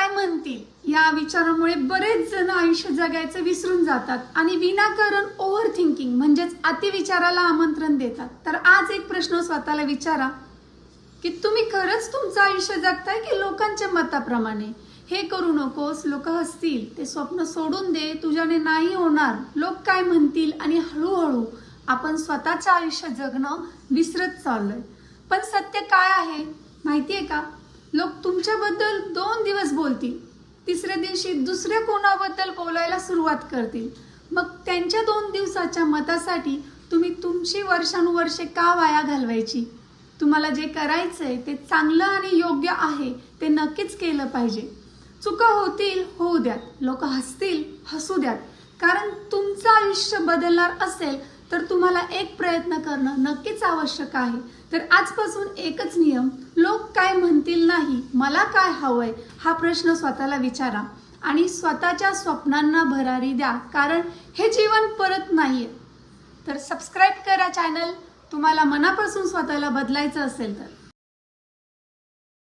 काय म्हणतील या विचारामुळे बरेच जण आयुष्य जगायचं विसरून जातात आणि विनाकारण ओव्हर थिंकिंग म्हणजेच अतिविचाराला आमंत्रण देतात। तर आज एक प्रश्न स्वतःला विचारा की तुम्ही खरंच तुमचं आयुष्य जगताय की लोकांच्या मताप्रमाणे। हे करू नकोस, लोक हसतील, ते स्वप्न सोडून दे, तुझ्याने नाही होणार, लोक काय म्हणतील, आणि हळूहळू आपण स्वतःचं आयुष्य जगणं विसरत चाललोय। पण सत्य काय आहे माहितीये का? लोक तुमच्याबद्दल 2 दिवस बोलतील, तिसऱ्या दिवशी दुसऱ्या कोणाबद्दल बोलायला सुरुवात करतील। मग त्यांच्या 2 दिवसाच्या मतासाठी तुम्ही तुमची वर्षानुवर्षे का वाया घालवायची? तुम्हाला जे करायचंय ते चांगलं आणि योग्य आहे ते नक्कीच केलं पाहिजे। चुका होतील, होऊ द्यात, लोक हसतील, हसू द्यात, कारण तुमचं आयुष्य बदलणार असेल तर तुम्हाला एक प्रयत्न करणं नक्कीच आवश्यक आहे। तर आजपासून एकच नियम, लोक काय म्हणतील नाही, मला काय हवंय हा प्रश्न स्वतःला विचारा आणि स्वतःच्या स्वप्नांना भरारी द्या, कारण हे जीवन परत नाहीये। तर सबस्क्राईब करा चॅनल, तुम्हाला मनापासून स्वतःला बदलायचं असेल तर।